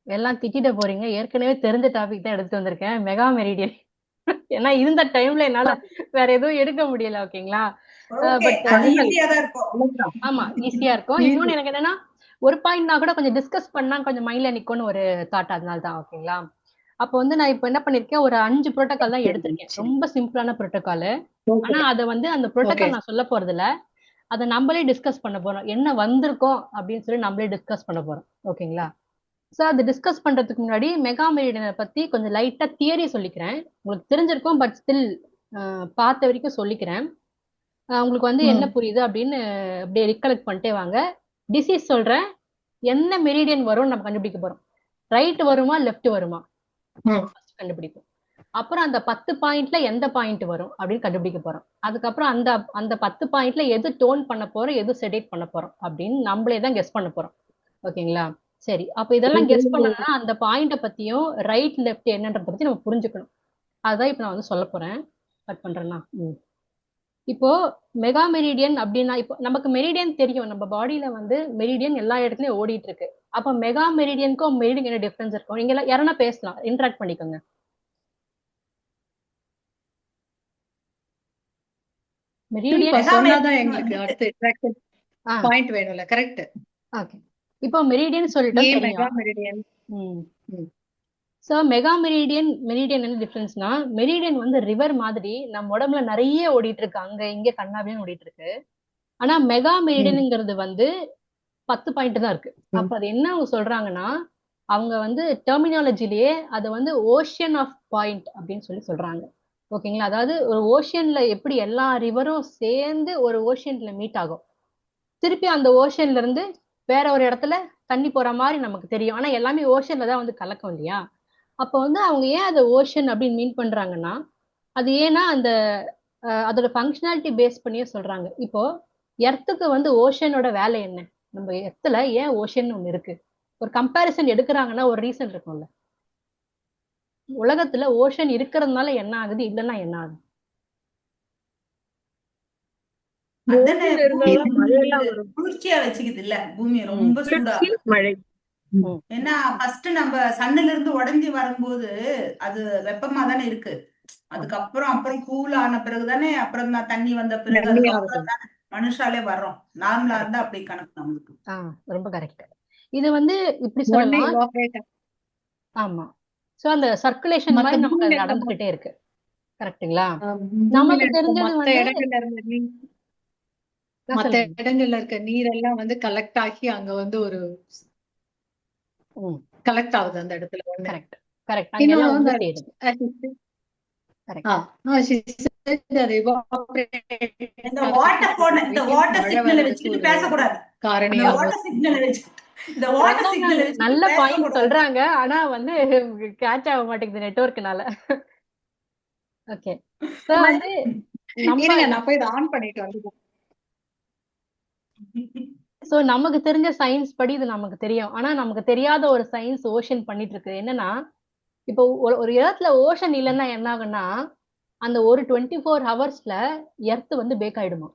எல்லாம் திட்டிட போறீங்க. ஏற்கனவே தெரிஞ்ச டாபிக் தான் எடுத்துட்டு வந்திருக்கேன். Mega meridian. ஏன்னா இருந்த டைம்ல என்னால வேற எதுவும் எடுக்க முடியல. ஓகேங்களா? ஓகே, பட் அது ஈஸியா தான் இருக்கும். ஆமா ஈஸியா இருக்கும். இன்னொன்னு எனக்கு என்னன்னா, ஒரு பாயிண்ட்னா கூட கொஞ்சம் டிஸ்கஸ் பண்ணா கொஞ்சம் மைண்ட்ல நிக்கும்னு ஒரு தாட். அதனால தான். ஓகேங்களா? அப்போ வந்து நான் இப்ப என்ன பண்ணிருக்கேன், ஒரு 5 புரோட்டோகால் தான் எடுத்திருக்கேன். ரொம்ப சிம்பிளான புரோட்டோகால். ஆனா அத வந்து அந்த ஓகே. புரோட்டோகால் நான் சொல்ல போறது இல்ல. அத நம்மளே டிஸ்கஸ் பண்ண போறோம். என்ன வந்திருக்கோம் அப்படின்னு சொல்லி நம்மளே டிஸ்கஸ் பண்ண போறோம். ஓகேங்களா? சோ அது டிஸ்கஸ் பண்றதுக்கு முன்னாடி மெகா மெரிடியனை பத்தி கொஞ்சம் லைட்டா தியரி சொல்லிக்கிறேன். உங்களுக்கு தெரிஞ்சிருக்கும், பட் ஸ்டில் பார்த்த வரைக்கும் சொல்லிக்கிறேன். உங்களுக்கு வந்து என்ன புரியுது அப்படின்னு அப்படியே ரிகலெக்ட் பண்ணிட்டே வாங்க. டிசீஸ் சொல்றேன். என்ன மெரிடியன் வரும்னு நம்ம கண்டுபிடிக்க போறோம். ரைட் வருமா லெஃப்ட் வருமா கண்டுபிடிப்போம். அப்புறம் அந்த 10 பாயிண்ட்ல எந்த பாயிண்ட் வரும் அப்படின்னு கண்டுபிடிக்க போறோம். அதுக்கப்புறம் அந்த அந்த 10 பாயிண்ட்ல எது டோன் பண்ண போறோம், எது செடேட் பண்ண போறோம் அப்படின்னு நம்மளே தான் கெஸ் பண்ண போறோம். ஓகேங்களா? சரி, அப்ப இதெல்லாம் கெஸ் பண்ணணும்னா அந்த பாயிண்ட பத்தியும் ரைட் லெஃப்ட் என்னன்றத பத்தி நம்ம புரிஞ்சுக்கணும். அதுதான் இப்ப நான் வந்து சொல்ல போறேன். கட் பண்றேன்னா இப்போ மெகா மெரிடியன் அப்படின்னா, இப்போ நமக்கு மெரிடியன் தெரியும். நம்ம பாடியில வந்து மெரிடியன் எல்லா இடத்துலயும் ஓடிட்டு இருக்கு. அப்ப மெகா மெரிடியனுக்கும் மெரிடியன் என்ன டிஃபரன்ஸ் இருக்கும்? நீங்க எல்லாம் யாரனா பேசலாம், இன்டராக்ட் பண்ணிக்கோங்க. மெரிடியன் மெகா சொன்னாதான் மெரிடியன் எங்களுக்கு வந்து அடுத்து பாயிண்ட் வேணும்ல. கரெக்ட். ஓகே. இப்போ மெரிடியன் சொல்லிட்டோம் ஏன் மெகா தெரியும். Meridian? So mega meridian meridian என்ன டிஃபரன்ஸ்னா, மெரிடியன் வந்து ரிவர் மாதிரி நம்ம உடம்புல நிறைய ஓடிட்டு இருக்கு. அங்க இங்க கண்ணாபின்னு ஓடிட்டு இருக்கு. ஆனா மெகா மெரிடியனுங்கிறது வந்து 10 பாயிண்ட் தான் இருக்கு. அப்ப அது என்ன அவங்க சொல்றாங்கன்னா, அவங்க வந்து டெர்மினாலஜிலேயே அது வந்து ஓஷியன் ஆஃப் பாயிண்ட் அப்படின்னு சொல்லி சொல்றாங்க. ஓகேங்களா? அதாவது ஒரு ஓஷியன்ல எப்படி எல்லா ரிவரும் சேர்ந்து ஒரு ஓஷியன்ல மீட் ஆகும். திருப்பி அந்த ஓஷன்ல இருந்து வேற ஒரு இடத்துல தண்ணி போற மாதிரி நமக்கு தெரியும். ஆனா எல்லாமே ஓஷன்ல தான் வந்து கலக்கும் இல்லையா? அப்ப வந்து அவங்க ஏன் அதை ஓஷன் அப்படின்னு மீன் பண்றாங்கன்னா, அது ஏன்னா அந்த அதோட ஃபங்க்ஷனாலிட்டி பேஸ் பண்ணியே சொல்றாங்க. இப்போ எர்த்துக்கு வந்து ஓஷனோட வேலை என்ன? நம்ம எர்த்துல ஏன் ஓஷன் ஒண்ணு இருக்கு? ஒரு கம்பேரிசன் எடுக்கிறாங்கன்னா ஒரு ரீசன் இருக்கும்ல. உலகத்துல ஓஷன் இருக்கிறதுனால என்ன ஆகுது, இல்லைன்னா என்ன ஆகுது? அதானே ஓஷன் பூமியை இருந்தாதான் வந்து மழையெல்லாம் வரும். குளிர்ச்சியா வச்சுக்குது இல்ல, பூமியை ம், ரொம்ப குளிர்ச்சி சூடாக. மழை. ம். ஏன்னா ஃபர்ஸ்ட் நம்ம சன்னுல இருந்து உடைஞ்சு வரும்போது அது வெப்பமா தானே இருக்கு. அதுக்கப்புறம் அப்புறம் கூல் ஆன பிறகு தானே, அப்புறம் தான் தண்ணி வந்த பிறகு தண்ணி ஆகுது. அதுக்கப்புறம் தானே மனுஷாலே வர்றோம். நார்மலா இருந்தா கரெக்ட். அப்படி கணக்கு நம்மளுக்கு. ஆ, ரொம்ப கரெக்ட். இது வந்து இப்படி ஒண்ணு சொல்லலாம். இவாபரேட். ஆமா. சோ அந்த சர்க்குலேஷன் மத்த மாதிரி நமக்கு பூமியில அது இருக்க நடந்துகிட்டே இருக்கு. கரெக்ட்டுங்களா? பூமியில நமக்கு இருக்க தெரிஞ்சது மத்த வந்து இடங்கள்ல இருந்த நீர், மத்த சொல்லுங்க. இடங்கள்ல இருக்க நீரெல்லாம் வந்து கலெக்ட் ஆகி அங்க வந்து ஒரு கலெக்ட் ஆகுது அந்த இடத்துல ஒண்ணு. Correct correct. அங்க இன்னொன்னு எல்லாம் வந்து ஒண்ணு சேருது. ஆ, கரெக்ட். she said அது evaporate இந்த ஆகி இந்த போய் வாட்டர் மழை சிக்னலை வர்றதுக்கு வச்சுக்கிட்டு ஒரு பேசக்கூடாது. அந்த காரணியாகும். வாட்டர் சிக்னலை வச்சு இந்த வாட்டர் சிக்னலை வச்சுக்கிட்டு நல்ல பாயிண்ட் பேசக்கூடாது. சொல்றாங்க. ஆனா வந்து கேட்ச் ஆக மாட்டேங்குது நெட்வொர்க்னால. ஓகே. சோ வந்து நம்ம இருங்க, நான் போய் இதை ஆன் பண்ணிட்டு வந்து. சோ நமக்கு தெரிஞ்ச சயின்ஸ் படி இது நமக்கு தெரியும். ஆனா நமக்கு தெரியாத ஒரு சயின்ஸ் ஓஷன் பண்ணிட்டு இருக்கு. என்னன்னா, இப்போ ஒரு இடத்துல ஓஷன் இல்லைன்னா என்ன ஆகும்னா, அந்த ஒரு 24 ஹவர்ஸ்ல எர்த் வந்து பேக் ஆயிடுமா?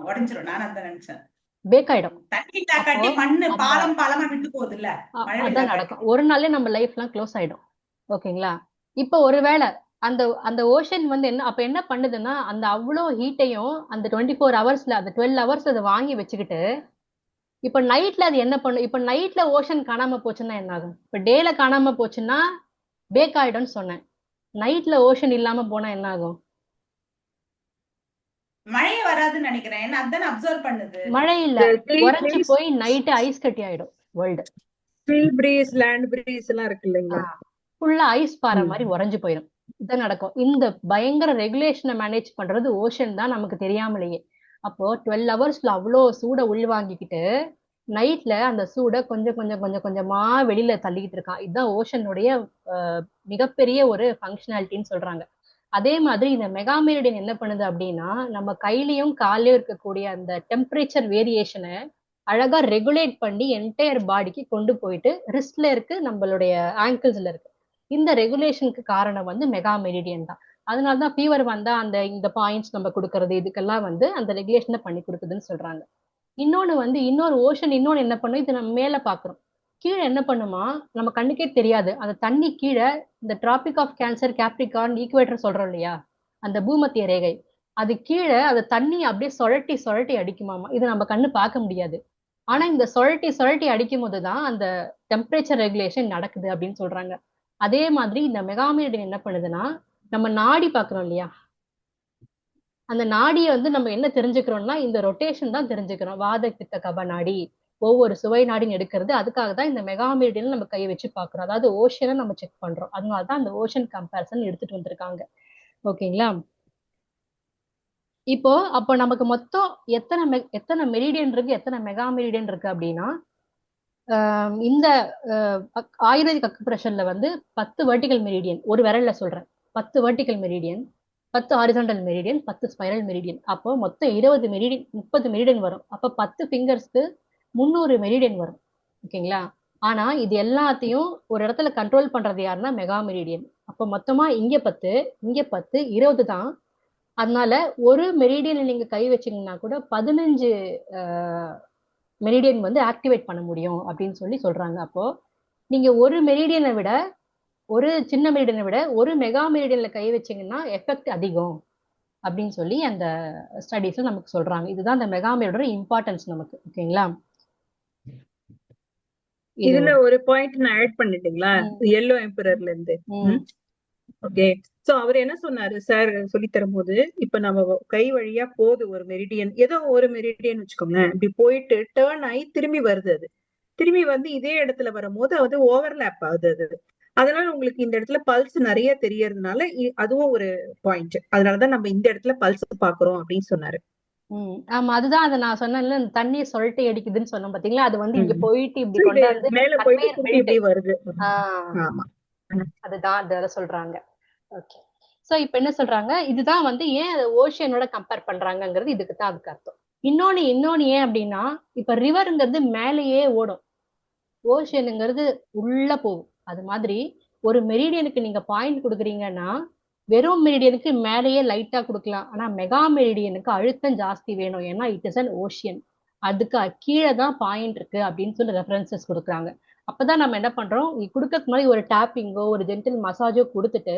உடைஞ்சிரும். நான் அதான் நினைச்சேன். பேக் ஆயிடும். தண்ணி அப்போ தாக்காட்டி மண்ணு அந்த பாலம் பாலமா விட்டு போகுது இல்ல, மழை அதான் வெள்ளக்காட்டி. நடக்கும். ஒரு நாள்லயே நம்ம லைஃப்லாம் க்ளோஸ் ஆயிடும். ஓகேங்களா? இப்போ ஒருவேளை அந்த அந்த ஓஷன் வந்து என்ன அப்ப என்ன பண்ணுதுன்னா, அந்த அவ்வளோ ஹீட்டையும் அந்த 24 ஹவர்ஸ்ல அந்த 12 ஹவர்ஸ் அதை வாங்கி வச்சுக்கிட்டு, இப்ப நைட்ல அது என்ன பண்ணும்? இப்ப நைட்ல ஓஷன் காணாம போச்சுன்னா என்ன ஆகும்? இப்ப டேல காணாம போச்சுன்னா பேக் ஆயிடும்னு சொன்னேன். நைட்ல ஓஷன் இல்லாம போனா என்ன ஆகும்? மழையே வராதுன்னு நினைக்கிறேன். ஏன்னா அதானே அப்சர்வ் பண்ணுது. மழை இல்ல. இந்த சி உறைஞ்சு பிரீஸ், போய் நைட்டு ஐஸ் கட்டி ஆயிடும் world. C breeze, land breeze எல்லாம் இருக்கு இல்லைங்களா? ஃபுல்லா ஐஸ் பாறை மாதிரி உறைஞ்சு போயிடும். இதான் நடக்கும். இந்த பயங்கர ரெகுலேஷனை மேனேஜ் பண்றது ஓஷன் தான், நமக்கு தெரியாமலேயே. அப்போ 12 ஹவர்ஸ்ல அவ்வளோ சூட உள்வாங்கிக்கிட்டு நைட்ல அந்த சூட கொஞ்சம் கொஞ்சம் கொஞ்சம் கொஞ்சமா வெளியில தள்ளிக்கிட்டு இருக்கான். இதுதான் ஓஷனுடைய மிகப்பெரிய ஒரு ஃபங்க்ஷனாலிட்டின்னு சொல்றாங்க. அதே மாதிரி இந்த மெகாமெரிடியன் என்ன பண்ணுது அப்படின்னா, நம்ம கையிலயும் கால்லயும் இருக்கக்கூடிய அந்த டெம்பரேச்சர் வேரியேஷனை அழகா ரெகுலேட் பண்ணி என்டையர் பாடிக்கு கொண்டு போயிட்டு ரிஸ்ட்ல இருக்கு, நம்மளுடைய ஆங்கிள்ஸ்ல இருக்கு. இந்த ரெகுலேஷனுக்கு காரணம் வந்து மெகா மெரிடியன் தான். அதனாலதான் ஃபீவர் வந்தா அந்த இந்த பாயிண்ட்ஸ் நம்ம கொடுக்கறது, இதுக்கெல்லாம் வந்து அந்த ரெகுலேஷனை பண்ணி கொடுக்குதுன்னு சொல்றாங்க. இன்னொன்னு வந்து இன்னொரு ஓஷன் இன்னொன்னு என்ன பண்ணும், இது நம்ம மேல பாக்குறோம். கீழே என்ன பண்ணுமா, நம்ம கண்ணுக்கே தெரியாது. அந்த தண்ணி கீழே இந்த tropic of cancer, Capricorn, equator சொல்றோம் இல்லையா, அந்த பூமத்திய ரேகை, அது கீழே அது தண்ணி அப்படியே சுழட்டி சுழட்டி அடிக்குமாமா. இது நம்ம கண்ணு பார்க்க முடியாது. ஆனா இந்த சுழட்டி சுழட்டி அடிக்கும் போதுதான் அந்த டெம்பரேச்சர் ரெகுலேஷன் நடக்குது அப்படின்னு சொல்றாங்க. அதே மாதிரி இந்த மெகாமெரிடியன் என்ன பண்ணுதுன்னா, நம்ம நாடி பாக்குறோம் இல்லையா, அந்த நாடியை வந்து நம்ம என்ன தெரிஞ்சுக்கிறோம்னா இந்த ரொட்டேஷன் தான் தெரிஞ்சுக்கிறோம். வாத பித்த கப நாடி, ஒவ்வொரு சுவை நாடின்னு எடுக்கிறது. அதுக்காக தான் இந்த மெகாமெரிடியன் நம்ம கை வச்சு பாக்குறோம். அதாவது ஓஷனை நம்ம செக் பண்றோம். அதனால தான் அந்த ஓஷன் கம்பேரிசன் எடுத்துட்டு வந்திருக்காங்க. ஓகேங்களா? இப்போ அப்போ நமக்கு மொத்தம் எத்தனை மெரிடியன் இருக்கு, எத்தனை மெகாமெரிடியன் இருக்கு அப்படின்னா, இந்த ஆயுர்வேதிக் அக்குப்ரெஷர்ல வந்து 10 வெர்டிகல் மெரிடியன், ஒரு விரல்ல சொல்றேன், 10 vertical meridian, 10 horizontal meridian, 10 spiral meridian. அப்போ மொத்தம் 20 மெரிடியன், 30 மெரிடியன் வரும். அப்போ 10 ஃபிங்கர்ஸ்க்கு 300 மெரிடியன் வரும். ஓகேங்களா? ஆனா இது எல்லாத்தையும் ஒரு இடத்துல கண்ட்ரோல் பண்றது யாருன்னா மெகா மெரிடியன். அப்போ மொத்தமா இங்க 10, இங்க 10, 20 தான். அதனால ஒரு மெரிடியன்ல நீங்க கை வச்சீங்கன்னா கூட 15 மெரிடியன் வந்து ஆக்டிவேட் பண்ண முடியும் அப்படின்னு சொல்லி சொல்றாங்க. அப்போ நீங்க ஒரு சின்ன மெரிடியனை விட ஒரு மெகா மெரிடியன்ல கை வச்சீங்கன்னா எஃபெக்ட் அதிகம் அப்படின்னு சொல்லி அந்த ஸ்டடீஸ்ல நமக்கு சொல்றாங்க. இதுதான் அந்த மெகா மெரிடியோட இம்பார்ட்டன்ஸ் நமக்கு. ஓகேங்களா? இதுல ஒரு பாயிண்ட் நான் ஆட் பண்ணிட்டீங்களா, எல்லோ எம்பரர்ல இருந்து. ஓகே, சோ அவர் என்ன சொன்னாரு சார் சொல்லி தரும்போது, இப்ப நம்ம கை வழியா போகுது ஒரு மெரிடியன், ஏதோ ஒரு மெரிடியன் வச்சுக்கோங்களேன், இப்படி போயிட்டு டேர்ன் ஆகி திரும்பி வருது. அது திரும்பி வந்து இதே இடத்துல வரும்போது அது ஓவர்லேப் ஆகுது. அது அதனால உங்களுக்கு இந்த இடத்துல பல்ஸ் நிறைய தெரியறதுனால அதுவும் ஒரு பாயிண்ட். அதனாலதான் நம்ம இந்த இடத்துல பல்ஸ் பாக்குறோம் அப்படின்னு சொன்னாரு. ஆமா, அதுதான் அதை நான் சொன்னேன்ல, தண்ணியை சொல்லிட்டு அடிக்குதுன்னு சொன்னோம் பாத்தீங்களா, அது வந்து இங்க போயிட்டு இப்படி கொண்டாந்து மேல போயிட்டு இப்படி வருது. ஆமா, அதுதான் அதை சொல்றாங்க. ஓகே, சோ இப்ப என்ன சொல்றாங்க, இதுதான் வந்து ஏன் ஓஷியனோட கம்பேர் பண்றாங்கிறது இதுக்கு தான் அதுக்கு அர்த்தம். இன்னொன்னு ஏன் அப்படின்னா, இப்ப ரிவருங்கிறது மேலேயே ஓடும், ஓஷியனுங்கிறது உள்ள போகும். அது மாதிரி ஒரு மெரிடியனுக்கு நீங்க பாயிண்ட் கொடுக்குறீங்கன்னா வெறும் மெரிடியனுக்கு மேலேயே லைட்டா கொடுக்கலாம். ஆனா மெகா மெரிடியனுக்கு அழுத்தம் ஜாஸ்தி வேணும், ஏன்னா இட் இஸ் அன் ஓஷியன். அதுக்கு கீழே தான் பாயிண்ட் இருக்கு அப்படின்னு சொல்லி ரெஃபரன்சஸ் கொடுக்குறாங்க. அப்பதான் நம்ம என்ன பண்றோம், கொடுக்கறதுக்கு மாதிரி ஒரு டேப்பிங்கோ ஒரு ஜென்டில் மசாஜோ கொடுத்துட்டு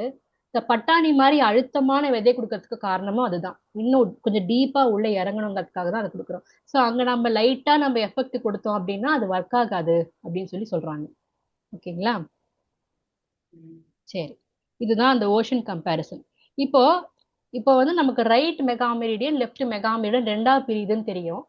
இந்த பட்டாணி மாதிரி அழுத்தமான விதை கொடுக்கறதுக்கு காரணமும் அதுதான். இன்னும் கொஞ்சம் டீப்பா உள்ள இறங்கணுங்கிறதுக்காக தான் அதை கொடுக்குறோம். ஸோ அங்க நம்ம லைட்டா நம்ம எஃபெக்ட் கொடுத்தோம் அப்படின்னா அது ஒர்க் ஆகாது அப்படின்னு சொல்லி சொல்றாங்க. ஓகேங்களா? சரி, இதுதான் அந்த ஓஷன் கம்பேரிசன். இப்போ வந்து நமக்கு ரைட் மெகாமெரிடியன், லெஃப்ட் மெகாமெரிடியன் ரெண்டா பிரியுதுன்னு தெரியும்.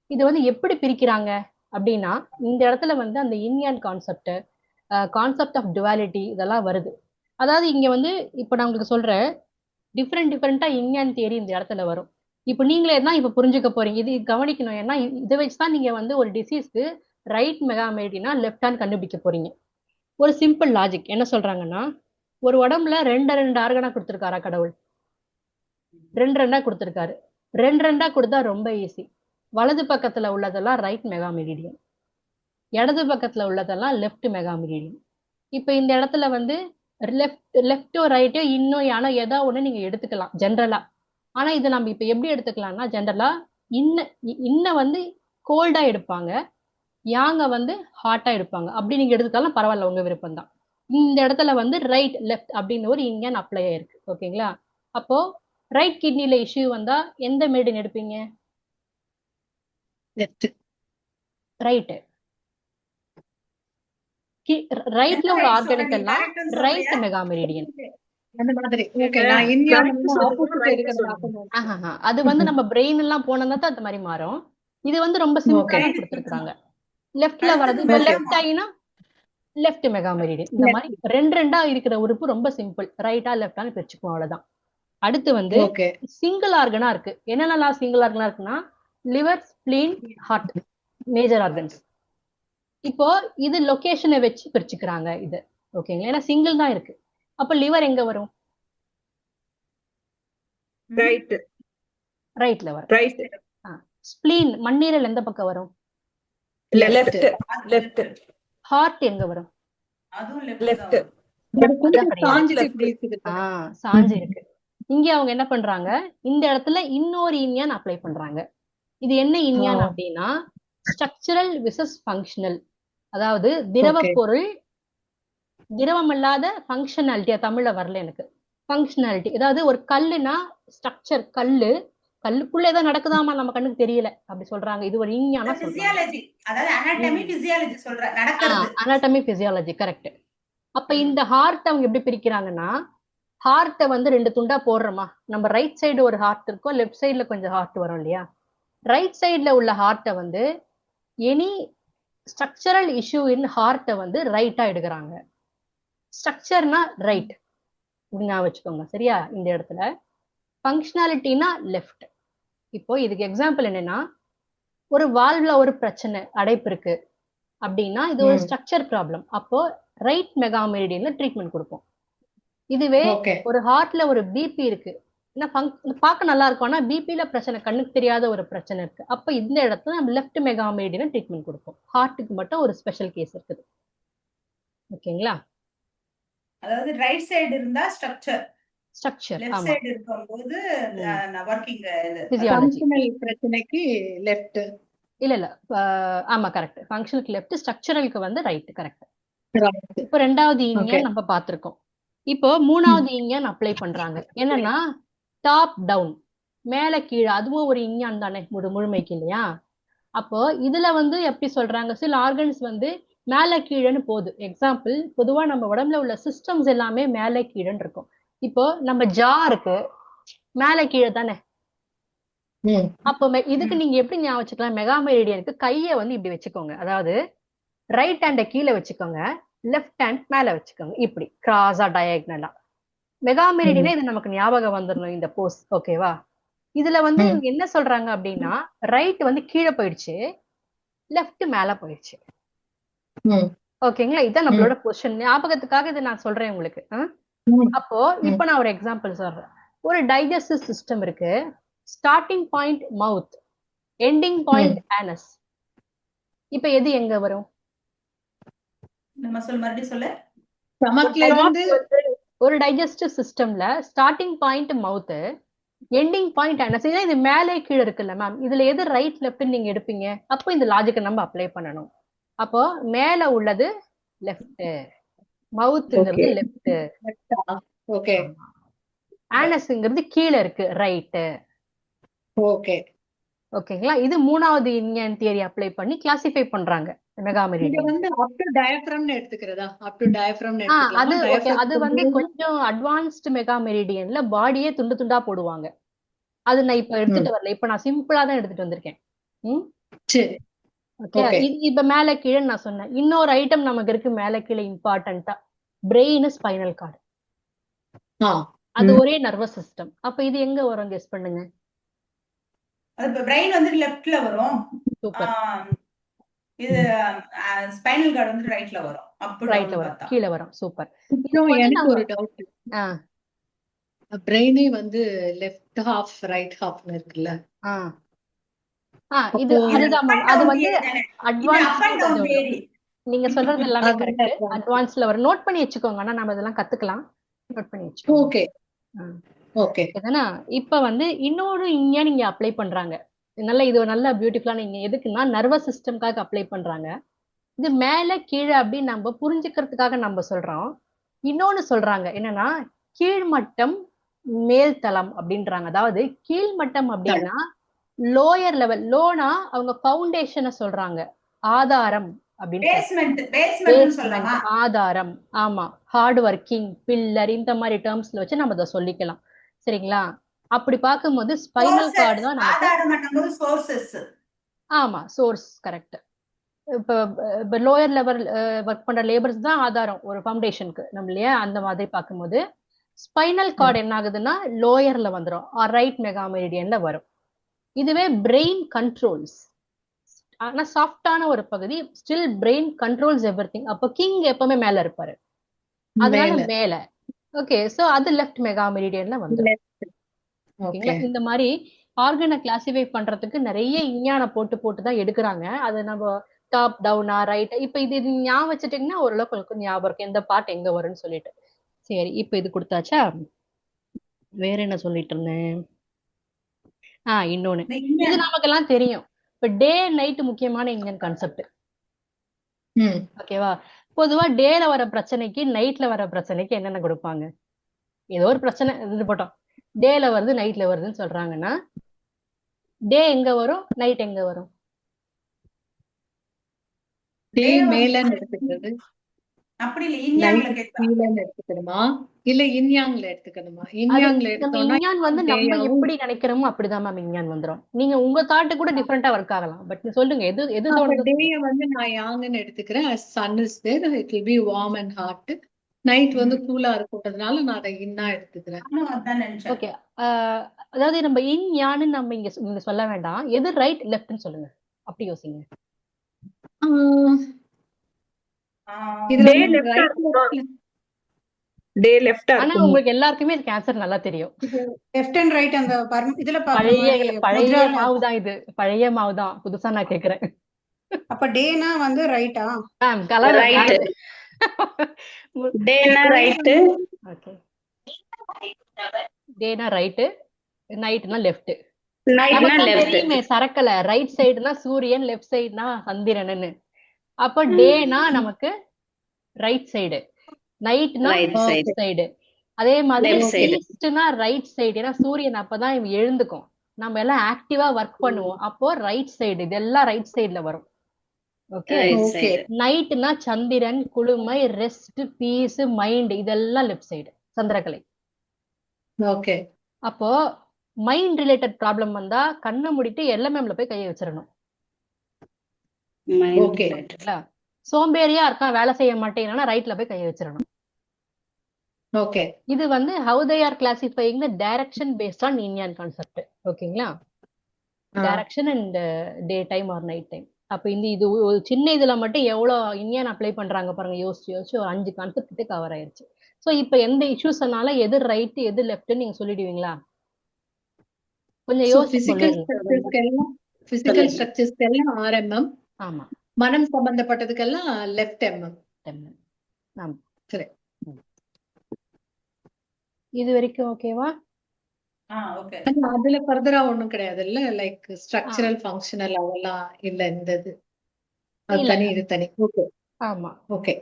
இது வந்து எப்படி பிரிக்கிறாங்க அப்படின்னா, இந்த இடத்துல வந்து அந்த இன்யான் கான்செப்ட் ஆஃப் டுவாலிட்டி இதெல்லாம் வருது. அதாவது இங்க வந்து இப்போ நான் உங்களுக்கு சொல்றேன், டிஃப்ரெண்டா இன்யான் தியரி இந்த இடத்துல வரும். இப்போ நீங்களே தான் இப்போ புரிஞ்சுக்க போறீங்க. இது கவனிக்கணும், ஏன்னா இதை வச்சுதான் நீங்க வந்து ஒரு டிசீஸ்க்கு ரைட் மெகாமெரிடினா லெஃப்ட் ஹேண்ட் கண்டுபிடிக்க போறீங்க. ஒரு சிம்பிள் லாஜிக் என்ன சொல்றாங்கன்னா, ஒரு உடம்புல ரெண்டு ஆர்கனா கொடுத்துருக்காரா கடவுள்? ரெண்டா கொடுத்துருக்காரு. ரெண்டா கொடுத்தா ரொம்ப ஈஸி. வலது பக்கத்துல உள்ளதெல்லாம் ரைட் மெகாமெரிடியன், இடது பக்கத்துல உள்ளதெல்லாம் லெஃப்ட் மெகாமெரிடியன். இப்ப இந்த இடத்துல வந்து லெஃப்டோ ரைட்டோ இன்னும் ஆனா ஏதோ ஒண்ணு நீங்க எடுத்துக்கலாம் ஜென்ரலா. ஆனா இது நம்ம இப்ப எப்படி எடுத்துக்கலாம்னா, ஜென்ரலா இன்ன வந்து கோல்டா எடுப்பாங்க, யாங்க வந்து ஹாட்டா எடுப்பாங்க. அப்படி நீங்க எடுத்துக்கலாம், பரவாயில்ல, உங்க விருப்பம் தான். இந்த இடத்துல வந்து ரைட் லெஃப்ட் அப்படின்னு ஒரு இன்யான் அப்ளை ஆயிருக்கு. ஓகேங்களா? அப்போ ரைட் கிட்னில இஷ்யூ வந்தா எந்த மெரிடியன் எடுப்பீங்க? ரைட். ரைட்ல உள்ள ஆர்கானிக் எல்லாம் ரைட் மெகாமெரிடியன். அது வந்து நம்ம பிரெயின் எல்லாம் போனதா தான் அந்த மாதிரி மாறும். இது வந்து ரொம்ப சிம்பிளா கொடுத்துருக்காங்க. லெஃப்ட்ல வரது லெஃப்ட் ஆயினா லெஃப்ட் மெகாமெரிடியன். இந்த மாதிரி ரெண்டா இருக்கிற உறுப்பு ரொம்ப சிம்பிள், ரைட்டா லெஃப்டான்னு பிரிச்சுக்குவோம், அவ்வளவுதான். அடுத்து வந்து சிங்கிள் ஆர்கனா இருக்கு. என்னென்னலாம் சிங்கிள் ஆர்கனா இருக்குன்னா, liver, spleen, heart, major organs. இப்போ இது லொகேஷனை வச்சு பிரிச்சுக்கிறாங்க இது. ஓகேங்களா? ஏன்னா சிங்கிள் தான் இருக்கு. அப்ப லிவர் எங்க வரும்? ரைட்ல வரும். ஸ்பிளீன் மண்ணீரல் எந்த பக்கம் வரும்? லெஃப்ட். ஹார்ட் எங்க வரும்? லெஃப்ட். சாஞ்சு இருக்கு. இங்க அவங்க என்ன பண்றாங்க, இந்த இடத்துல இன்னொரு இன்யான் அப்ளை பண்றாங்க. இது என்ன இன்யான் ஆ. அப்படின்னா ஸ்ட்ரக்சரல் விசஸ் ஃபங்க்ஷனல். அதாவது திரவ Okay. பொருள் திரவம் இல்லாத ஃபங்க்ஷனாலிட்டியா, தமிழ்ல வரல எனக்கு. ஃபங்க்ஷனாலிட்டி, அதாவது ஒரு கல்லுனா ஸ்ட்ரக்சர், கல்லுக்குள்ள ஏதோ நடக்குதாமா நம்ம கண்ணுக்கு தெரியல அப்படி சொல்றாங்க. இது ஒரு இன்யானா சொல்றாங்க. பிசியாலஜி, அதாவது அனாட்டமி பிசியாலஜி சொல்ற நடக்கிறது. Anatomy physiology correct. அப்ப இந்த ஹார்ட் அவங்க எப்படி பிரிக்கிறாங்கன்னா, ஹார்ட்டை வந்து 2 துண்டா போடுறோமா, நம்ம ரைட் சைடு ஒரு ஹார்ட் இருக்கும், லெஃப்ட் சைடுல கொஞ்சம் ஹார்ட் வரும் இல்லையா. ரைட் சைடுல உள்ள ஹார்ட்டை வந்து எனி ஸ்ட்ரக்சரல் இஷ்யூ இன் ஹார்ட்டை வந்து ரைட்டா எடுக்கிறாங்க. ஸ்ட்ரக்சர்னா ரைட் ஞாபகம் வச்சுக்கோங்க சரியா. இந்த இடத்துல ஃபங்க்ஷனாலிட்டினா லெஃப்ட். இப்போ இதுக்கு எக்ஸாம்பிள் என்னன்னா, ஒரு வால்வ்ல ஒரு பிரச்சனை, அடைப்பு இருக்கு அப்படின்னா இது ஒரு ஸ்ட்ரக்சர் ப்ராப்ளம். அப்போ ரைட் மெகா மெரிடியன்ல ட்ரீட்மெண்ட் கொடுப்போம். இதுவே Okay. ஒரு ஹார்ட்ல ஒரு பிபி இருக்கு, பார்க்க நல்லா இருக்கும், ஆனா பிபில பிரச்சனை, கண்ணுக்கு தெரியாத ஒரு பிரச்சனை இருக்கு, அப்ப இந்த இடத்துல நம்ம லெஃப்ட் மெகா மெரிடியன்ல ட்ரீட்மெண்ட் கொடுப்போம். ஹார்ட்டுக்கு மட்டும் ஒரு ஸ்பெஷல் கேஸ் இருக்குது. ஓகேங்களா. அதாவது ரைட் சைடு இருந்தா ஸ்ட்ரக்சர், ஸ்ட்ரக்சர் லெஃப்ட் ஆமா, சைடு இருக்கும்போது ஒர்க்கிங் இது பிசியாலஜி. Functional பிரச்சனைக்கு left. இல்ல ஆமா கரெக்ட். ஃபங்க்ஷனுக்கு லெஃப்ட், ஸ்ட்ரக்சரலுக்கு வந்து ரைட். கரெக்ட். Right. இப்போ ரெண்டாவது Okay. இன்யான் நம்ம பார்த்திருக்கோம். இப்போ மூணாவது இன்யான் அப்ளை பண்றாங்க. என்னன்னா டாப் டவுன், மேல கீழே, அதுவும் ஒரு இன்யான் தானே முழுமைக்கு இல்லையா. அப்போ இதுல வந்து எப்படி சொல்றாங்க, சில ஆர்கன்ஸ் வந்து மேல கீழேன்னு போகுது. எக்ஸாம்பிள், பொதுவா நம்ம உடம்புல உள்ள சிஸ்டம்ஸ் எல்லாமே மேல கீழேன்னு இருக்கும். இப்போ நம்ம ஜா இருக்கு, மேல கீழே தானே. அப்போ இதுக்கு நீங்க எப்படி ஞாபகம் வச்சுக்கலாம், மெகா மெரிடியனுக்கு கையை வந்து இப்படி வச்சுக்கோங்க, அதாவது ரைட் ஹேண்ட கீழே வச்சுக்கோங்க, லெஃப்ட் ஹேண்ட் மேல வச்சுக்கோங்க, இப்படி கிராஸா டயக்னலா. மெகா மெரிடியனே இது நமக்கு ஞாபகம் வந்துடணும் இந்த போஸ். ஓகேவா. இதுல வந்து இவங்க என்ன சொல்றாங்க அப்படின்னா, ரைட் வந்து கீழே போயிடுச்சு, லெஃப்ட் மேல போயிடுச்சு. ஓகேங்களா. இதான் நம்மளோட பொசிஷன். ஞாபகத்துக்காக இதை நான் சொல்றேன் உங்களுக்கு. அப்போ இப்போ நான் ஒரு எக்ஸாம்பிள் சொல்றேன். ஒரு டைஜஸ்டிவ் சிஸ்டம் இருக்கு, ஸ்டார்டிங் பாயிண்ட் மவுத், எண்டிங் பாயிண்ட் ஆனஸ். இப்ப எது எங்க வரும்? நம்ம மறுபடியும் சொல்லு. ஸ்டமக்ல இருந்து ஒரு டைஜஸ்டிவ் சிஸ்டம்ல ஸ்டார்டிங் பாயிண்ட் மவுத், எண்டிங் பாயிண்ட் ஆனஸ். இது மேலே கீழே இருக்குல்ல மேம், இதுல எது ரைட் லெஃப்ட் நீங்க எடுப்பீங்க? அப்போ இந்த லாஜிக்கை நம்ம அப்ளை பண்ணணும். அப்போ மேல உள்ளது லெஃப்ட், மவுத்ங்கிறது லெஃப்ட், ஓகே, ஆனஸ்ங்கிறது கீழே இருக்கு ரைட். ஓகே, ஓகேங்களா. இது மூணாவது இன்யான் தியரி அப்ளை பண்ணி கிளாசிஃபை பண்றாங்க மெகா இங்க மெரிடியன். வந்து அப் டு டயப்ரம்னு எடுத்துக்கிறதா? அப் டு டயப்ரம்னு அது எடுத்துக்கலாமா? ஓகே, அது வந்து கொஞ்சம் அட்வான்ஸ்டு மெகா மெரிடியன்ல பாடியே துண்டு துண்டா போடுவாங்க. அது நான் இப்ப எடுத்துட்டு வரல, இப்ப நான் சிம்பிளா தான் எடுத்துட்டு வந்திருக்கேன். சரி, ஓகே. இப்ப மேல கீழே நான் சொன்னேன். இன்னொரு ஐட்டம் நமக்கு இருக்கு மேல கீழே இம்பார்ட்டன்டா, பிரெயின், ஸ்பைனல் கார்டு. அது ஒரே நர்வஸ் சிஸ்டம். அப்ப இது எங்க வரும் கெஸ் பண்ணுங்க. பிரெயின் வந்து லெஃப்ட்ல வரும், சூப்பர். இது ஸ்பைனல் கார்டு வந்து ரைட்ல வரும், அப் ரைட்ல வரும், கீழே வரும். சூப்பர். எனக்கு ஒரு டவுட். பிரெயினே வந்து லெஃப்ட் ஹாஃப் ரைட் ஹாஃப்னு இருக்குல்ல. இது அதுதான் மேம். அது வந்து அட்வான்ஸ். நீங்க சொல்றது எல்லாமே கரெக்ட். அட்வான்ஸ்ல வரும். நோட் பண்ணி வச்சுக்கோங்க, ஆனா நம்ம இதெல்லாம் கத்துக்கலாம். நோட் பண்ணி வச்சுக்கோங்க. Okay, okay. ஏன்னா இப்ப வந்து இன்னொரு இன்யான் நீங்க அப்ளை பண்றாங்க. இது ஒரு நல்ல பியூட்டிஃபுல்லான இங்க எதுக்குன்னா நர்வஸ் சிஸ்டம்காக அப்ளை பண்றாங்க. இது மேல கீழே அப்படின்னு நம்ம புரிஞ்சுக்கிறதுக்காக நம்ம சொல்றோம். இன்னொன்னு சொல்றாங்க என்னன்னா கீழ்மட்டம் மேல்தளம் அப்படின்றாங்க. அதாவது கீழ்மட்டம் அப்படின்னா லோயர் லெவல், லோனா அவங்க ஃபவுண்டேஷனை சொல்றாங்க, ஆதாரம் அப்படின்னு, ஆதாரம். ஆமா, ஹார்ட் ஒர்க்கிங், பில்லர், இந்த மாதிரி டேர்ம்ஸ்ல வச்சு நம்ம அதை சொல்லிக்கலாம். சரிங்களா. அப்படி பார்க்கும்போது ஸ்பைனல் கார்டு தான் நமக்கு. ஆமா, சோர்ஸ் கரெக்ட். இப்ப லோயர் லெவல் ஒர்க் பண்ற லேபர்ஸ் தான் ஆதாரம் ஒரு ஃபவுண்டேஷனுக்கு நம்ம இல்லையா. அந்த மாதிரி பார்க்கும்போது ஸ்பைனல் கார்டு என்ன ஆகுதுன்னா லோயர்ல வந்துடும், ரைட் மெகா மெரிடியன்ல வரும். இதுவே பிரெயின் கண்ட்ரோல்ஸ், ஆனா சாஃப்டான ஒரு பகுதி, ஸ்டில் பிரெயின் கண்ட்ரோல்ஸ் எவ்ரிதிங். அப்ப கிங் எப்பவுமே மேல இருப்பாரு, அதனால மேல. ஓகே, சோ அது லெஃப்ட் மெகா மெரிடியன்ல வந்துடும். ஓகேங்களா. இந்த மாதிரி ஆர்கனை கிளாசிஃபை பண்றதுக்கு நிறைய இன்யான போட்டு தான் எடுக்கிறாங்க. அது நம்ம டாப் டவுனா ரைட், இப்ப இது ஞாபகம் வச்சுட்டீங்கன்னா ஓரளவுக்கு உங்களுக்கு ஞாபகம் இருக்கும் எந்த பார்ட் எங்க வரும்னு சொல்லிட்டு. சரி, இப்ப இது கொடுத்தாச்சா. வேற என்ன சொல்லிட்டு இருந்தேன். இன்னொன்னு இந்த இது இந்தியன் நமக்கெல்லாம் தெரியும். இப்ப டே நைட் முக்கியமான இந்தியன் கான்செப்ட். ம் ஓகேவா? பொதுவா டேல வர பிரச்சனைக்கு நைட்ல வர பிரச்சனைக்கு என்னென்ன கொடுப்பாங்க? ஏதோ ஒரு பிரச்சனை இது போட்டோம், டேல வருது நைட்ல வருதுன்னு சொல்றாங்கன்னா டே எங்க வரும், நைட் எங்க வரும்? டே டே மேலன்னு எடுத்துக்கிறது, அப்படி இல்ல இன்யாங்ல நைட்டு கேட்கலாம். கீழன்னு எடுத்துக்கணுமா இல்ல இன்யாங்ல எடுத்துக்கணுமா? அது இன்யாங்ல நம்ம எடுத்தோம்னா இஞ்ஞான் வந்து நம்ம டேயாவும், எப்படி நினைக்கிறோமோ அப்படிதான் மேம் இஞ்ஞான் வந்துரும். நீங்க உங்க தாட்டு கூட டிஃப்ரெண்டா ஒர்க் ஆகலாம். பட் சொல்லுங்க எது எது அப்ப தோணுதோ சொல்லுங்க. டேய வந்து நான் யாங்குன்னு எடுத்துக்கிறேன். Sun is there, it will be warm and hot. Night வந்து கூலா இருக்குன்றதுனால நான் அதை இன்னா எடுத்துக்கிறேன். நானும் அதான் நினைச்சேன். ஓகே. அதாவது நம்ம இன் யான்னு நம்ம இங்க சொல்ல வேண்டாம். எது ரைட் லெஃப்ட்னு சொல்லுங்க. அப்படி யோசிங்க. ஆஹ் ஆஹ் இதுல டே வந்து லெஃப்டா right இருக்குமா? left- டே லெஃப்டா ஆனா இருக்கும். உங்களுக்கு எல்லாருக்குமே இதுக்கு ஆன்சர் நல்லா தெரியும். இது லெஃப்ட் அண்ட் ரைட் அந்த இதுல பாக்குற பழைய மாதிரி பழைய முத்ரால மாவு தான் இது. பழைய மாவு தான். புதுசா நான் கேக்குறேன். அப்ப டேனா வந்து ரைட்டா? Ma'am colour right. டேனா ரைட்டு, ஓகே. டேனா ரைட்டு, நைட்னா லெஃப்ட். நைட்னா நமக்கு தான் லெஃப்ட். தெரியுமே சரக்கல. ரைட் சைடுனா சூரியன், லெஃப்ட் சைடுனா சந்திரன்னு. அப்ப டேனா நமக்கு ரைட் சைடு, நைட்னா right Okay. Side, left side. அதே மாதிரி லெஃப்ட் சைடு. ஈஸ்ட்னா ரைட் சைடு. ஏன்னா சூரியன் அப்பதான் எழுந்துக்கும். நம்ம எல்லாம் ஆக்டிவா ஒர்க் பண்ணுவோம். அப்போ ரைட் சைடு, இதெல்லாம் ரைட் சைடுல வரும். ஓகே. Right Okay. சைடு. நைட்னா சந்திரன், குளுமை, ரெஸ்ட், பீஸ், மைண்ட், இதெல்லாம் லெஃப்ட் சைடு, சந்திரகலை. Okay. அப்போ மைண்ட் ரிலேட்டட் ப்ராப்ளம் வந்தா கண்ணை மூடிட்டு எல்எம்எம்ல போய் கையை வச்சிடணும். Mind Okay. ரிலேட்டட். சரிங்களா? சோம்பேறியா இருக்கான், வேலை செய்ய மாட்டேங்கிறானா ரைட்ல போய் கையை வச்சிடணும். Okay. இது வந்து how they are classifying the direction based on Indian concept. ஓகேங்களா? Direction and day time or night time. அப்ப இது ஒரு சின்ன இதுல மட்டும் எவ்வளவு இந்தியன் அப்ளை பண்றாங்க பாருங்க. யோசிச்சு ஒரு 5 கான்செப்ட் கிட்ட கவர் ஆயிருச்சு. சோ இப்ப எந்த இஷ்யூஸ்னால எது ரைட் எது லெஃப்ட் நீங்க சொல்லிடுவீங்களா? கொஞ்சம் So யோசிச்சு physical சொல்லிடுங்க. structures எல்லாம் RMM, ஆமா, மனம் சம்பந்தப்பட்டதுக்கெல்லாம் லெஃப்ட் MM. ஆமா. Correct. இது வரைக்கும் ஓகேவா? ஓகே. ஆனா அதுல ஃபர்தரா ஒண்ணும் கிடையாது இல்ல, லைக் ஸ்ட்ரக்சரல் ஃபங்க்ஷனல் அதெல்லாம் இல்ல இந்த இது. அது இல்ல. தனி இது தனி. ஓகே ஆமா, ஓகே.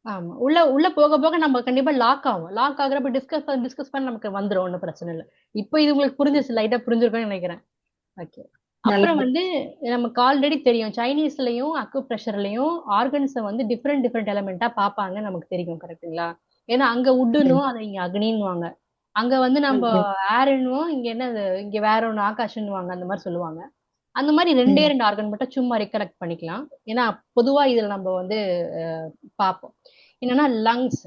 ஆமா. உள்ள போக போக நம்ம கண்டிப்பா லாக் ஆகும். லாக் ஆகுறப்ப டிஸ்கஸ் பண்ண நமக்கு வந்துரும். ஒன்றும் பிரச்சனை இல்லை. இப்போ இது உங்களுக்கு புரிஞ்சிச்சு, லைட்டா புரிஞ்சிருக்கும்னு நினைக்கிறேன். ஓகே. அப்புறம் வந்து நமக்கு ஆல்ரெடி தெரியும் சைனீஸ்லயும் அக்கு ப்ரெஷர்லயும் ஆர்கன்ஸை வந்து டிஃப்ரெண்ட் எலமெண்டா பார்ப்பாங்க, நமக்கு தெரியும். கரெக்ட்டுங்களா? ஏன்னா அங்க உட்டுனும் அதை இங்க அக்னின்னுவாங்க. அங்க வந்து நம்ம ஏர்ன்னுவோம், இங்க என்ன இங்க வேற ஒண்ணு ஆகாஷ்ன்னுவாங்க. அந்த மாதிரி சொல்லுவாங்க. அந்த மாதிரி 2 ஆர்கன் மட்டும் சும்மா ரெக்கலெக்ட் பண்ணிக்கலாம். ஏன்னா பொதுவா இதுல நம்ம வந்து பார்ப்போம். என்னன்னா லங்ஸ்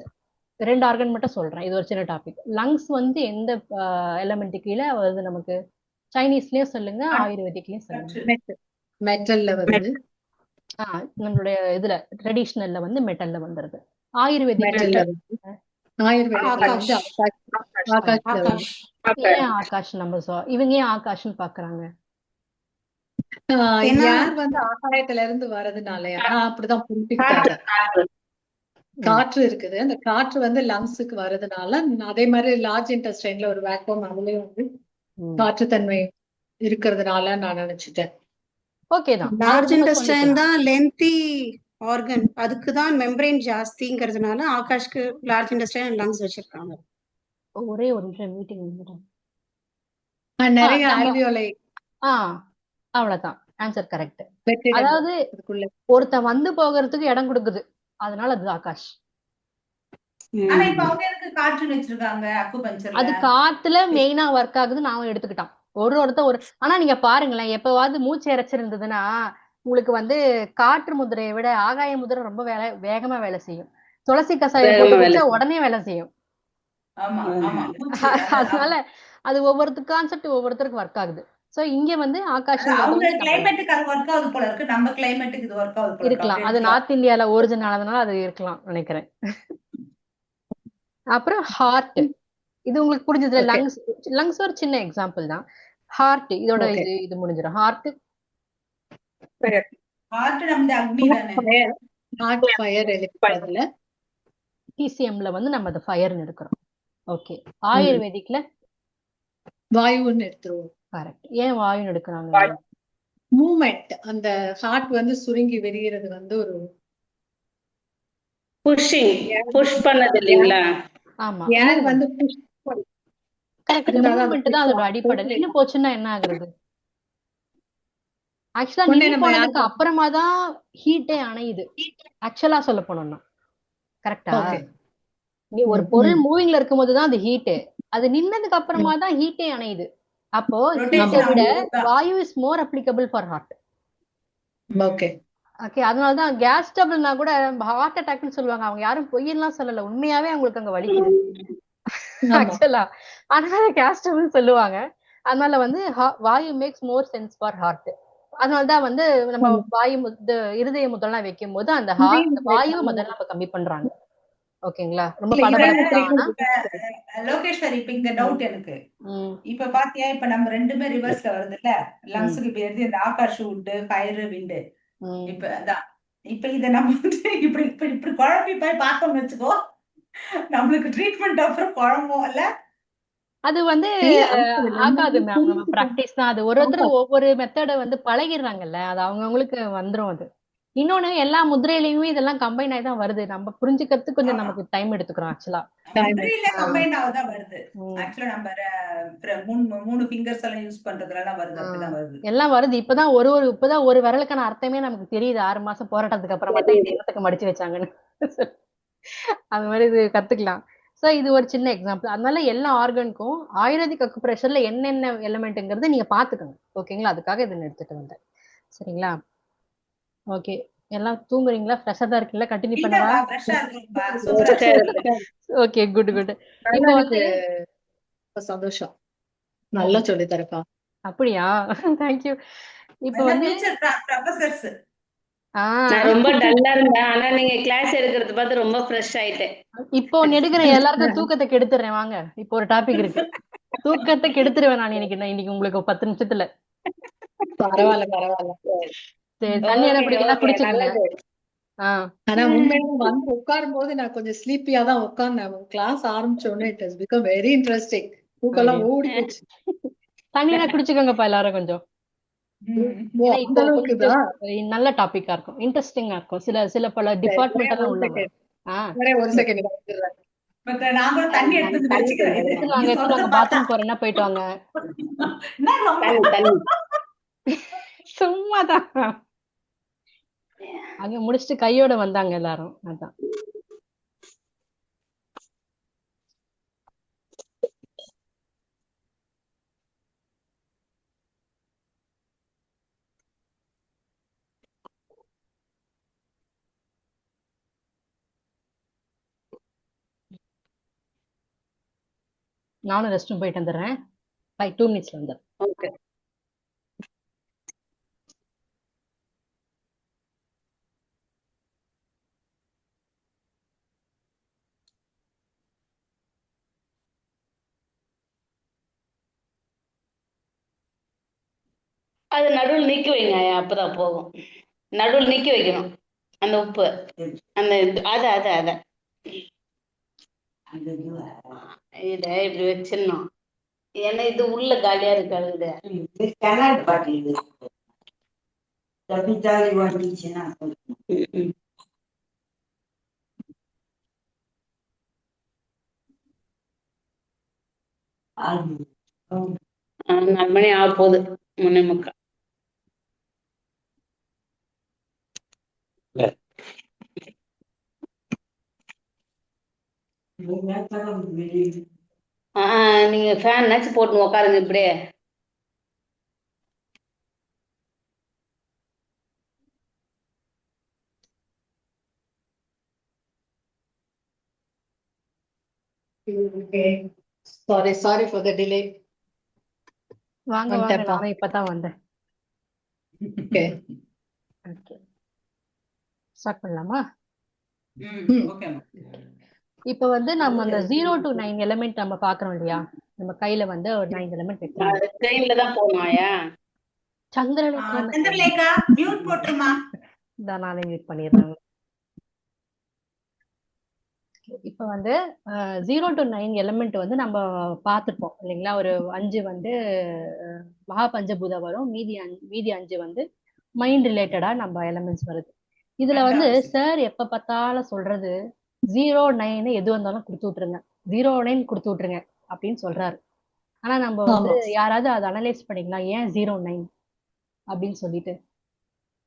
2 ஆர்கன் மட்டும் சொல்றேன். இது ஒரு சின்ன டாபிக். லங்ஸ் வந்து எந்த எலமெண்ட் கீழே வருது நமக்கு? சைனீஸ்லயும் சொல்லுங்க, ஆயுர்வேதிக்லயும் சொல்லுங்க. மெட்டல்ல வருது. நம்மளுடைய இதுல ட்ரெடிஷனல்ல வந்து மெட்டல்ல வந்துருது. ஆயுர்வேதிக்ல மெட்டல்ல வருது. ஆயுர்வேதிக்ல வந்து ஆகாஷ்ல வருது. ஏன் ஆகாஷ் நம்ம இவங்க ஏன் ஆகாஷ்னு பாக்குறாங்க? ஏர் வந்து ஆகாயத்துல இருந்து வர்றதுனாலயா? அப்படிதான் புரிஞ்சுக்கிட்டாங்க. காற்று இருக்குது, அந்த காற்று வந்து லங்ஸுக்கு வர்றதுனால, அதே மாதிரி லார்ஜ் இன்டெஸ்டைன்ல ஒரு வேக்யூம், அதுலயும் வந்து காற்று தன்மை இருக்கிறதுனால நான் நினைச்சிட்டேன். ஓகே தான். லார்ஜ் இன்டெஸ்டைன் தான் லென்த்தி ஆர்கன், அதுக்கு தான் மெம்பரேன் ஜாஸ்திங்கிறதுனால ஆகாஷ்க்கு லார்ஜ் இன்டெஸ்டைன் லங்ஸ் வச்சிருக்காங்க. ஒரே ஒரு நிமிஷம் மீட்டிங். நிறைய ஆல்வியோலை. அவ்வளவுதான். Answer correct. அதாவது ஒருத்தன் வந்து போகிறதுக்கு இடம் கொடுக்குது, அதனால அது ஆகாஷ். ஆனா இப்ப அவங்க எதுக்கு காற்றுன்னு வச்சிருக்காங்க அக்குபஞ்சர்ல? அது காத்துல மெயினா ஒர்க் ஆகுது, நாம எடுத்துக்கிட்டான். ஒருத்தர் ஆனா நீங்க பாருங்களேன், எப்பவாவது மூச்சு இறைச்சிருந்ததுன்னா உங்களுக்கு வந்து காற்று முதிரையை விட ஆகாய முதிரை ரொம்ப வேகமா வேலை செய்யும். துளசி கசாயம் போட்டு வச்சா உடனே வேலை செய்யும். அதனால அது ஒவ்வொருத்தருக்கு கான்செப்ட் ஒவ்வொருத்தருக்கு ஒர்க் ஆகுது. சோ இங்க வந்து ஆகாஷ் இருக்கலாம். அது நார்த் இந்தியால ஒரிஜின் ஆனதுனால அது இருக்கலாம் நினைக்கிறேன். அப்புறம் ஹார்ட், இது உங்களுக்கு புரிஞ்சதுல. லங்ஸ் ஒரு சின்ன எக்ஸாம்பிள் தான். ஹார்ட் இதோட இது முடிஞ்சிடும். ஹார்ட் டிசிஎம்ல வந்து நம்ம ஃபயர்னு எடுக்கிறோம். ஓகே. ஆயுர்வேதிக்ல வாயுன்னு எடுத்துருவோம். கரெக்ட். ஏன் வாயுன்னு எடுக்கிறாங்க? மூமெண்ட், அந்த ஹார்ட் வந்து சுருங்கி விரிகிறது வந்து ஒரு புஷ் பண்ணது இல்லைங்களா? ஆமா, ஏர் வந்து push கரெக்ட். அதனால அந்த மூவ்மெண்ட் தான் அதோட அடிப்படை. நின்னு போச்சுன்னா என்ன ஆகுறது? ஆக்சுவலா நின்னு நம்ம போனதுக்கு அப்புறமா தான் ஹீட்டே அணையுது. ஆக்சுவலா சொல்ல போனோம்னா கரெக்டா? ஓகே. ஒரு பொருள் மூவிங்ல இருக்கும்போது தான் அது ஹீட்டு. அது நின்னதுக்கு அப்புறமா தான் ஹீட்டே அணையுது. அப்போ ஹீட்டை விட வாயு is more applicable for heart. Okay. Okay, அதனாலதான் கேஸ் ட்ரபிள்னா கூட ஹார்ட் அட்டாக்னு சொல்லுவாங்க. அவங்க யாரும் பொய்யெல்லாம் சொல்லல, உண்மையாவே அவங்களுக்கு அங்க வலிக்குது ஆக்சுவலா. அதனால கேஸ் ட்ரபிள் சொல்லுவாங்க. அதனால வந்து வாயு makes more sense for heart. அதனாலதான் வந்து நம்ம வாயு இருதய முதல்லாம் வைக்கும் போது அந்த வாயு முதல்ல நம்ம கம்மி பண்றாங்க. ஓகேங்களா? ரொம்ப லோகேஸ்வரி, இப்ப இந்த டவுட் எனக்கு. இப்ப பாத்தியா, இப்ப நம்ம ரெண்டுமே ரிவர்ஸ்ல வருது இல்ல, லங்ஸுக்கு இப்ப எது இந்த ஆகாஷ் உண்டு, ஃபயர், விண்டு. இப்ப அதான் இப்ப இத நம்ம வந்து இப்படி இப்படி இப்படி குழப்பி போய் பார்த்தோம்னு வச்சுக்கோ, நம்மளுக்கு ட்ரீட்மெண்ட் அப்புறம் குழம்பும் இல்ல. அது வந்து ஆகாது மேம். நம்ம பிராக்டிஸ் தான். அது ஒருத்தர் ஒவ்வொரு மெத்தட வந்து பழகிடுறாங்கல்ல, அது அவங்கவுங்களுக்கு வந்துரும். அது இன்னொன்னு எல்லா முதிரையிலயுமே இதெல்லாம் கம்பைன் ஆகி தான் வருது. நம்ம புரிஞ்சுக்கிறதுக்கு கொஞ்சம் நமக்கு டைம் எடுத்துக்கிறோம் ஆக்சுவலா. முதிரையில கம்பைன் ஆகதான் வருது. ஆக்சுவலா நம்ம மூணு ஃபிங்கர்ஸ் எல்லாம் யூஸ் பண்றதுல வருது, அப்படிதான் வருது. எல்லாம் வருது. இப்பதான் இப்பதான் ஒரு விரலுக்கான அர்த்தமே நமக்கு தெரியுது. 6 மாசம் போராட்டத்துக்கு அப்புறமா தான் இந்த இடத்துக்கு மடிச்சு வச்சாங்கன்னு. அந்த மாதிரி இது கத்துக்கலாம். சோ இது ஒரு சின்ன எக்ஸாம்பிள். அதனால எல்லா ஆர்கனுக்கும் ஆயுர்வேதிக் அக்குப்ரெஷர்ல என்னென்ன எலிமெண்ட்ங்கிறது நீங்க பாத்துக்கோங்க. ஓகேங்களா? அதுக்காக இதை எடுத்துட்டு வந்தேன். சரிங்களா? ஓகே, எல்லாம் தூங்குறீங்களா? ஃப்ரெஷ்ஷா தான் இருக்குல்ல? கண்டினியூ பண்ணவா? Okay, good good. இப்போ வந்து சந்தோஷம், நல்லா சொல்லி தரப்பா. அப்படியா? தேங்க்யூ. இப்போ வந்து ப்ரொஃபசர்ஸ் ரொம்ப டல்லா இருந்தேன், ஆனா நீங்க கிளாஸ் எடுக்கிறது பார்த்து ரொம்ப ஃப்ரெஷ் ஆயிட்டேன். இப்போ எடுக்கிற எல்லாருக்கும் தூக்கத்தை கெடுத்துறேன் வாங்க. இப்போ ஒரு டாபிக் இருக்கு, தூக்கத்தை கெடுத்துருவேன் நான் இன்னைக்கு உங்களுக்கு 10 நிமிஷத்துல. பரவாயில்ல பரவாயில்ல. சரி, தண்ணி என்ன குடிக்கலாம் குடிச்சுக்கங்க. ஆனா உண்மையில வந்து உட்காரும் போது நான் கொஞ்சம் ஸ்லீப்பியா தான் உட்கார்ந்தேன். கிளாஸ் ஆரம்பிச்ச உடனே it has become very interesting. தூக்கெல்லாம் ஓடி போச்சு. தண்ணி என்ன குடிச்சுக்கோங்கப்பா எல்லாரும் கொஞ்சம். நல்ல டாபிக்கா இருக்கும், இன்ட்ரெஸ்டிங்கா இருக்கும். சில பல டிபார்ட்மெண்ட் எல்லாம் உள்ள ஒரு செகண்ட் பாத்ரூம் போறேன்னா போயிட்டு வாங்க. சும்மாதான் அங்க முடிச்சுட்டு கையோட வந்தாங்க எல்லாரும். அதான் நானும் ரெஸ்ட் ரூம் போயிட்டு வந்துடுறேன். 2 மினிட்ஸ்ல வந்துடுறேன். ஓகே. அது நடுவில் நீக்கி வைங்க, அப்பதான் போகும். நடுவில் நீக்கி வைக்கணும் அந்த உப்பு. அந்த அத இத இப்படி வச்சிடணும். ஏன்னா இது உள்ள காலியா இருக்காது. இது 4 மணி ஆக போகுது, 3:45. நீங்க ஃபேன் போட்டு உட்காருங்க இப்படியே. Sorry for the delay. வாங்க வாங்க, நானும் இப்பதான் வந்தேன். ஓகே ஓகே, ஸ்டார்ட் பண்ணலாமா? இப்ப வந்து நம்ம அந்த 0 to 9 எலிமெண்ட் நம்ம பாக்குறோம் இல்லையா? நம்ம கையில வந்து ஒரு 9 எலிமெண்ட் வைக்கிறோம். ட்ரெயின்ல தான் போகணும்யா. சந்திரலேகா மியூட் போட்டுருமா? நானே மியூட் பண்ணிடுறேன். இப்ப வந்து 0 to 9 எலிமெண்ட் வந்து நம்ம பார்த்துருப்போம் இல்லைங்களா? ஒரு 5 வந்து மகா பஞ்சபூதா வரும், மீதி 5 வந்து மைண்ட் ரிலேட்டடா நம்ம எலிமெண்ட்ஸ் வருது. இதுல வந்து சார் எப்ப பார்த்தாலும் சொல்றது 0-9 எது வந்தாலும் கொடுத்து விட்டுருங்க, 0-9 கொடுத்து விட்டுருங்க அப்படின்னு சொல்றாரு. ஆனா நம்ம வந்து யாராவது அதை அனலைஸ் பண்ணிக்கலாம், ஏன் 0-9 அப்படின்னு சொல்லிட்டு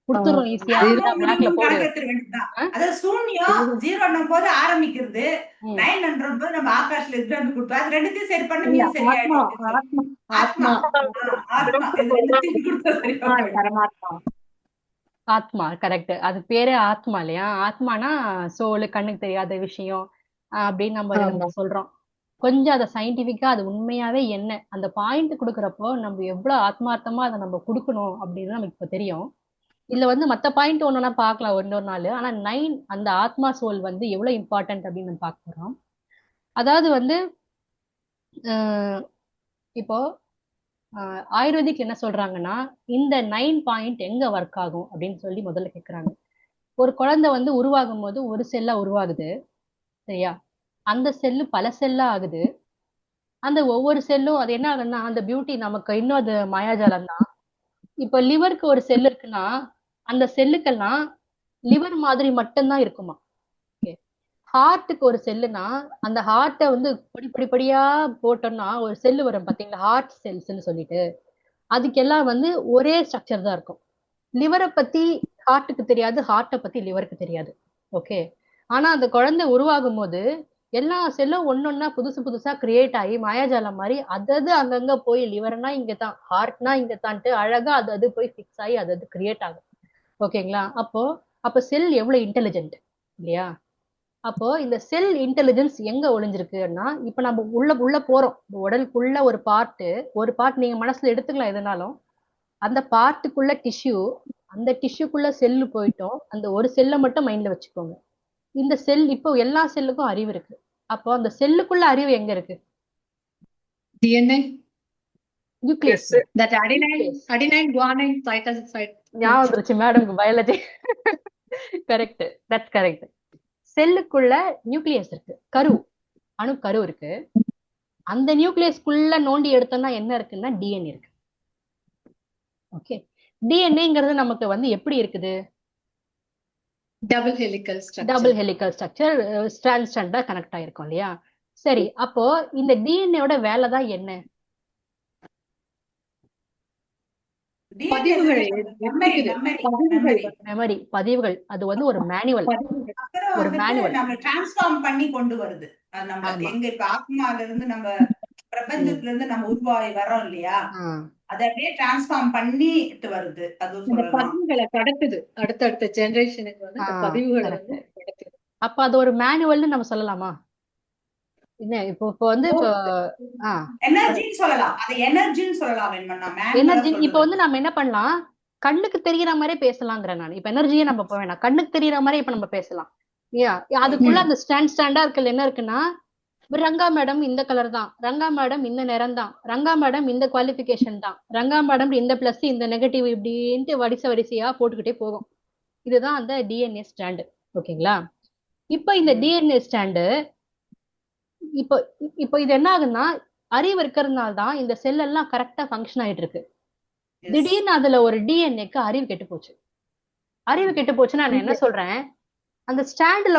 கொடுத்துருவோம் ஈஸியா. பிளாக்ல போடு. அதாவது சூன்யம் 0 போது ஆரம்பிக்கிறது, 9 போது நம்ம ஆகாஷ்ல இருந்து வந்து கொடுத்தோம். அது ரெண்டுத்தையும் சரி பண்ணி சரியாயிடும். ஆத்மா ஆத்மா கரெக்ட். அது பேரே ஆத்மா இல்லையா? ஆத்மானா சோலு, கண்ணுக்கு தெரியாத விஷயம் அப்படின்னு நம்ம சொல்றோம். கொஞ்சம் அதை சயின்டிபிக்கா அது உண்மையாவே என்ன அந்த பாயிண்ட் கொடுக்குறப்போ நம்ம எவ்வளவு ஆத்மார்த்தமா அதை நம்ம கொடுக்கணும் அப்படின்னு நமக்கு இப்ப தெரியும். இதுல வந்து மத்த பாயிண்ட் ஒண்ணுனா பார்க்கலாம் இன்னொரு நாள். ஆனா 9 அந்த ஆத்மா சோல் வந்து எவ்வளவு இம்பார்ட்டன்ட் அப்படின்னு நம்ம பார்க்க போறோம். அதாவது வந்து இப்போ ஆயுர்வேதிக் என்ன சொல்றாங்கன்னா, இந்த 9 பாயிண்ட் எங்க ஒர்க் ஆகும் அப்படின்னு சொல்லி முதல்ல கேட்கறாங்க. ஒரு குழந்தை வந்து உருவாகும் போது ஒரு செல்லா உருவாகுது, சரியா? அந்த செல்லு பல செல்லா ஆகுது. அந்த ஒவ்வொரு செல்லும் அது என்ன ஆகுதுன்னா, அந்த பியூட்டி நமக்கு இன்னும் அது மாயாஜாலம் தான். இப்ப லிவருக்கு ஒரு செல் இருக்குன்னா அந்த செல்லுக்கெல்லாம் லிவர் மாதிரி மட்டும்தான் இருக்குமா. ஹார்ட்டுக்கு ஒரு செல்லுனா அந்த ஹார்ட்டை வந்து படிப்படியா போட்டோம்னா ஒரு செல்லு வரும் பாத்தீங்களா, ஹார்ட் செல்ஸ்ன்னு சொல்லிட்டு. அதுக்கெல்லாம் வந்து ஒரே ஸ்ட்ரக்சர் தான் இருக்கும். லிவரை பத்தி ஹார்ட்டுக்கு தெரியாது, ஹார்ட்டை பத்தி லிவருக்கு தெரியாது. ஓகே. ஆனா அந்த குழந்தை உருவாகும் போது எல்லா செல்லும் ஒன்னொன்னா புதுசு புதுசா கிரியேட் ஆகி மாயாஜாலம் மாதிரி அதது அங்கங்க போய் லிவர்னா இங்கதான், ஹார்ட்னா இங்கதான்ட்டு அழகா அது போய் ஃபிக்ஸ் ஆகி அது கிரியேட் ஆகும். ஓகேங்களா? அப்போ செல் எவ்வளவு இன்டெலிஜென்ட் இல்லையா? அப்போ இந்த செல் இன்டெலிஜென்ஸ் எங்க ஒளிஞ்சிருக்குன்னா, இப்ப நம்ம உள்ள போறோம். உடலுக்குள்ள ஒரு பார்ட் நீங்க மனசுல எடுத்துக்கலாம் எதுனாலும். அந்த பார்ட்டுக்குள்ள டிஷ்யூ, அந்த டிஷ்யூக்குள்ள செல்லு போயிட்டோம். அந்த ஒரு செல்லை மட்டும் மைண்ட்ல வச்சுக்கோங்க. இந்த செல் இப்போ எல்லா செல்லுக்கும் அறிவு இருக்கு. அப்போ அந்த செல்லுக்குள்ள அறிவு எங்க இருக்கு? DNA, nucleus. that adenine guanine cytosine. ஞாபகம் வந்துருச்சு madam biology. Correct, that's correct. செல்லுக்குள்ள நியூக்ளியஸ் இருக்கு, அணு இருக்கு. அந்த நியூக்ளியஸ்க்குள்ள நோண்டி எடுத்தோம்னா என்ன இருக்குன்னா டிஎன்ஏ இருக்கு. ஓகே. டிஎன்ஏங்கிறது நமக்கு வந்து எப்படி இருக்குது? டபுள் ஹெலிக்கல் ஸ்ட்ரக்சர் ஸ்ட்ராண்டா கனெக்ட் ஆயிருக்கும் இல்லையா? சரி, அப்போ இந்த டிஎன்ஏவோட வேலை தான் என்ன? மெமரி, பதிவுகள். அது வந்து ஒரு மேனுவல். நம்ம டிரான்ஸ்ஃபார்ம் பண்ணி கொண்டு வருது. நம்ம எங்க இப்ப ஆத்மால இருந்து நம்ம பிரபஞ்சத்துல இருந்து நம்ம உருவாகி வரோம் இல்லையா, அதை அப்படியே டிரான்ஸ்ஃபார்ம் பண்ணிட்டு வருது. அது பதிவுகளை கடத்துது அடுத்தடுத்த ஜெனரேஷனுக்கு வந்து பதிவுகளை வந்து கடத்துது. அப்ப அது ஒரு மேனுவல்னு நம்ம சொல்லலாமா? என்ன இப்போ வந்து எனர்ஜின்னு சொல்லலாம். அது எனர்ஜின்னு சொல்லலாம். எனர்ஜி. இப்போ வந்து நம்ம என்ன பண்ணலாம், கண்ணுக்கு தெரியற மாதிரி பேசலாங்கிற நான். இப்ப எனர்ஜியே நம்ம போக வேணாம், கண்ணுக்கு தெரியற மாதிரி இப்ப நம்ம பேசலாம். அதுக்குள்ள அந்த ஸ்டாண்டா இருக்குல்ல, என்ன இருக்குன்னா, ரங்கா மேடம் இந்த கலர் தான், ரங்கா மேடம் இந்த நிறம் தான், ரங்கா மேடம் இந்த குவாலிபிகேஷன் தான், ரங்கா மேடம் இந்த பிளஸ் இந்த நெகட்டிவ் இப்படின்ட்டு வரிசையா போட்டுக்கிட்டே போகும். இதுதான் அந்த டிஎன்ஏ ஸ்டாண்டு. ஓகேங்களா? இப்ப இந்த டிஎன்ஏ ஸ்டாண்டு இப்போ இது என்ன ஆகுதுன்னா, அறிவு இருக்கிறதுனால தான் இந்த செல் எல்லாம் கரெக்டா ஃபங்க்ஷன் ஆயிட்டு இருக்கு. திடீர்னு அதுல ஒரு டிஎன்ஏக்கு அறிவு கெட்டு போச்சு. அறிவு கெட்டு போச்சுன்னா நான் என்ன சொல்றேன், அந்த ஸ்டாண்ட்ல